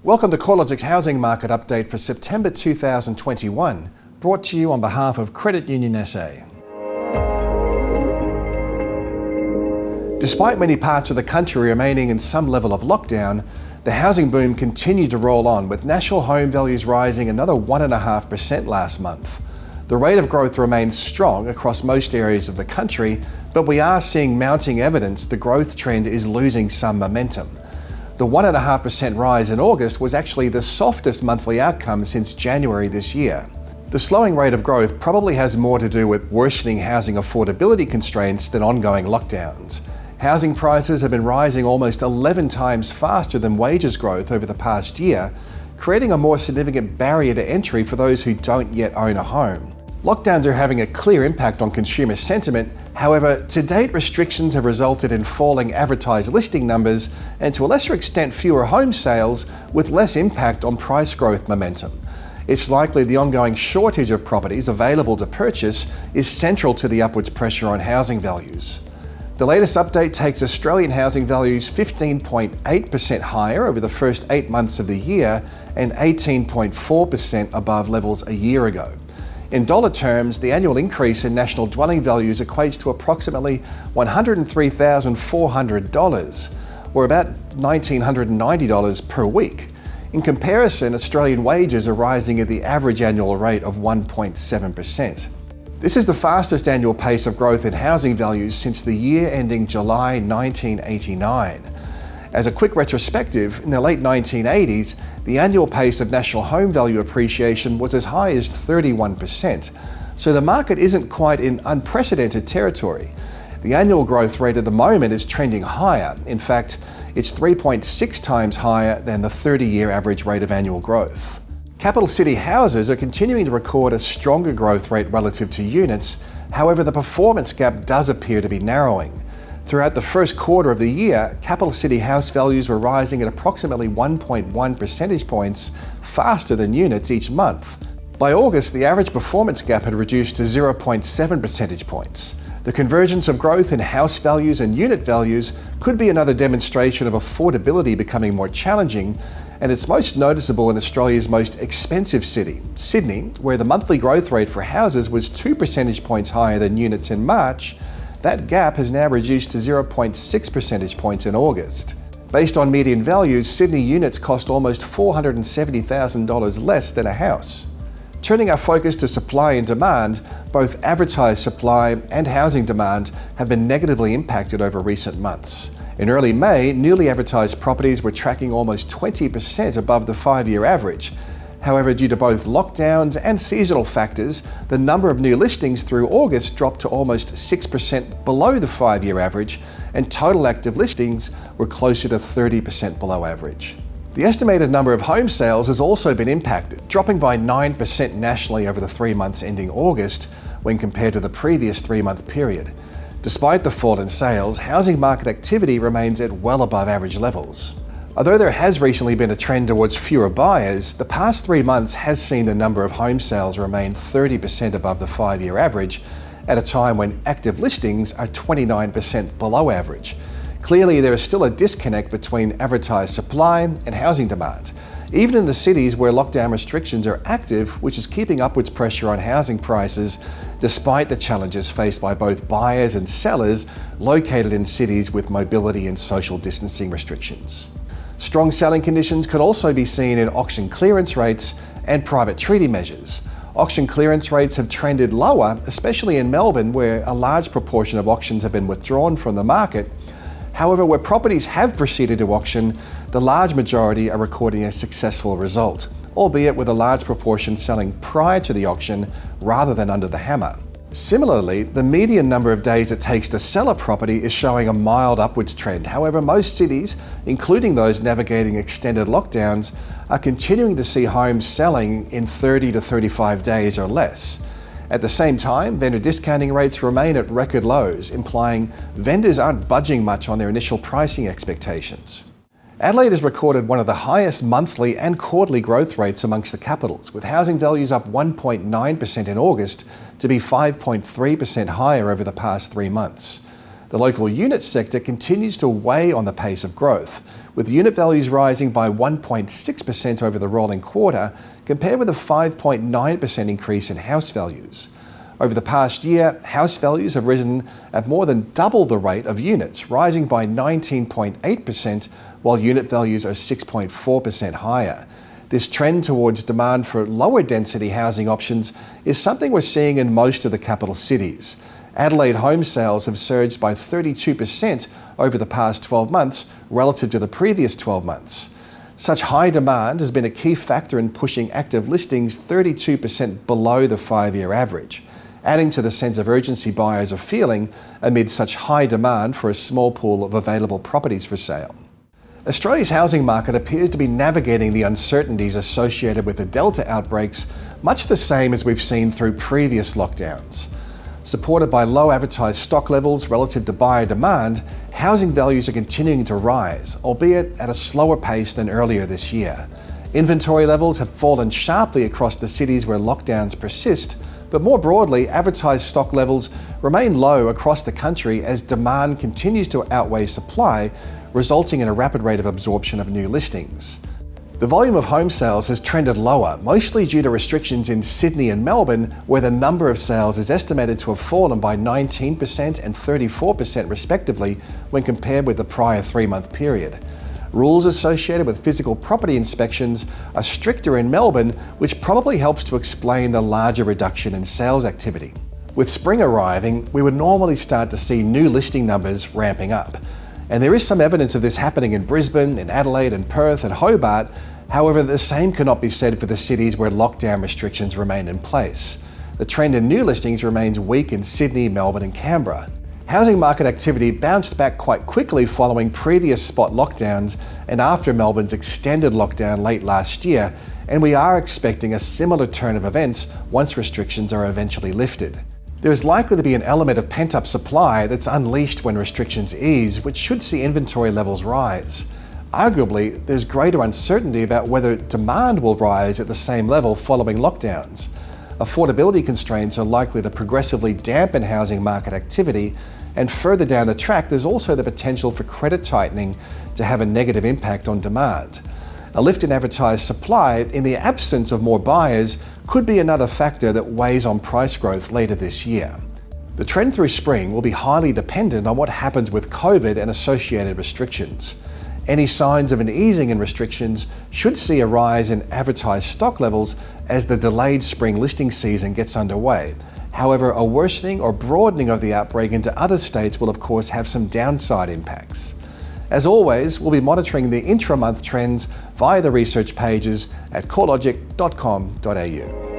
Welcome to CoreLogic's Housing Market Update for September 2021, brought to you on behalf of Credit Union SA. Despite many parts of the country remaining in some level of lockdown, the housing boom continued to roll on, with national home values rising another 1.5% last month. The rate of growth remains strong across most areas of the country, but we are seeing mounting evidence the growth trend is losing some momentum. The 1.5% rise in August was actually the softest monthly outcome since January this year. The slowing rate of growth probably has more to do with worsening housing affordability constraints than ongoing lockdowns. Housing prices have been rising almost 11 times faster than wages growth over the past year, creating a more significant barrier to entry for those who don't yet own a home. Lockdowns are having a clear impact on consumer sentiment. However, to date, restrictions have resulted in falling advertised listing numbers and, to a lesser extent, fewer home sales, with less impact on price growth momentum. It's likely the ongoing shortage of properties available to purchase is central to the upwards pressure on housing values. The latest update takes Australian housing values 15.8% higher over the first 8 months of the year and 18.4% above levels a year ago. In dollar terms, the annual increase in national dwelling values equates to approximately $103,400, or about $1,990 per week. In comparison, Australian wages are rising at the average annual rate of 1.7%. This is the fastest annual pace of growth in housing values since the year ending July 1989. As a quick retrospective, in the late 1980s, the annual pace of national home value appreciation was as high as 31%, so the market isn't quite in unprecedented territory. The annual growth rate at the moment is trending higher. In fact, it's 3.6 times higher than the 30-year average rate of annual growth. Capital city houses are continuing to record a stronger growth rate relative to units. However, the performance gap does appear to be narrowing. Throughout the first quarter of the year, capital city house values were rising at approximately 1.1 percentage points faster than units each month. By August, the average performance gap had reduced to 0.7 percentage points. The convergence of growth in house values and unit values could be another demonstration of affordability becoming more challenging, and it's most noticeable in Australia's most expensive city, Sydney, where the monthly growth rate for houses was 2 percentage points higher than units in March. That gap has now reduced to 0.6 percentage points in August. Based on median values, Sydney units cost almost $470,000 less than a house. Turning our focus to supply and demand, both advertised supply and housing demand have been negatively impacted over recent months. In early May, newly advertised properties were tracking almost 20% above the 5-year average. However, due to both lockdowns and seasonal factors, the number of new listings through August dropped to almost 6% below the 5-year average, and total active listings were closer to 30% below average. The estimated number of home sales has also been impacted, dropping by 9% nationally over the 3 months ending August when compared to the previous 3-month period. Despite the fall in sales, housing market activity remains at well above average levels. Although there has recently been a trend towards fewer buyers, the past 3 months has seen the number of home sales remain 30% above the 5-year average, at a time when active listings are 29% below average. Clearly, there is still a disconnect between advertised supply and housing demand, even in the cities where lockdown restrictions are active, which is keeping upwards pressure on housing prices despite the challenges faced by both buyers and sellers located in cities with mobility and social distancing restrictions. Strong selling conditions can also be seen in auction clearance rates and private treaty measures. Auction clearance rates have trended lower, especially in Melbourne, where a large proportion of auctions have been withdrawn from the market. However, where properties have proceeded to auction, the large majority are recording a successful result, albeit with a large proportion selling prior to the auction rather than under the hammer. Similarly, the median number of days it takes to sell a property is showing a mild upwards trend. However, most cities, including those navigating extended lockdowns, are continuing to see homes selling in 30 to 35 days or less. At the same time, vendor discounting rates remain at record lows, implying vendors aren't budging much on their initial pricing expectations. Adelaide has recorded one of the highest monthly and quarterly growth rates amongst the capitals, with housing values up 1.9% in August to be 5.3% higher over the past 3 months. The local unit sector continues to weigh on the pace of growth, with unit values rising by 1.6% over the rolling quarter, compared with a 5.9% increase in house values. Over the past year, house values have risen at more than double the rate of units, rising by 19.8%, while unit values are 6.4% higher. This trend towards demand for lower density housing options is something we're seeing in most of the capital cities. Adelaide home sales have surged by 32% over the past 12 months relative to the previous 12 months. Such high demand has been a key factor in pushing active listings 32% below the 5-year average, adding to the sense of urgency buyers are feeling amid such high demand for a small pool of available properties for sale. Australia's housing market appears to be navigating the uncertainties associated with the Delta outbreaks, much the same as we've seen through previous lockdowns. Supported by low advertised stock levels relative to buyer demand, housing values are continuing to rise, albeit at a slower pace than earlier this year. Inventory levels have fallen sharply across the cities where lockdowns persist, but more broadly, advertised stock levels remain low across the country as demand continues to outweigh supply, resulting in a rapid rate of absorption of new listings. The volume of home sales has trended lower, mostly due to restrictions in Sydney and Melbourne, where the number of sales is estimated to have fallen by 19% and 34% respectively when compared with the prior 3-month period. Rules associated with physical property inspections are stricter in Melbourne, which probably helps to explain the larger reduction in sales activity. With spring arriving, we would normally start to see new listing numbers ramping up. And there is some evidence of this happening in Brisbane, in Adelaide and Perth and Hobart. However, the same cannot be said for the cities where lockdown restrictions remain in place. The trend in new listings remains weak in Sydney, Melbourne and Canberra. Housing market activity bounced back quite quickly following previous spot lockdowns and after Melbourne's extended lockdown late last year, and we are expecting a similar turn of events once restrictions are eventually lifted. There is likely to be an element of pent-up supply that's unleashed when restrictions ease, which should see inventory levels rise. Arguably, there's greater uncertainty about whether demand will rise at the same level following lockdowns. Affordability constraints are likely to progressively dampen housing market activity, and further down the track, there's also the potential for credit tightening to have a negative impact on demand. A lift in advertised supply, in the absence of more buyers, could be another factor that weighs on price growth later this year. The trend through spring will be highly dependent on what happens with COVID and associated restrictions. Any signs of an easing in restrictions should see a rise in advertised stock levels as the delayed spring listing season gets underway. However, a worsening or broadening of the outbreak into other states will of course have some downside impacts. As always, we'll be monitoring the intra-month trends via the research pages at CoreLogic.com.au.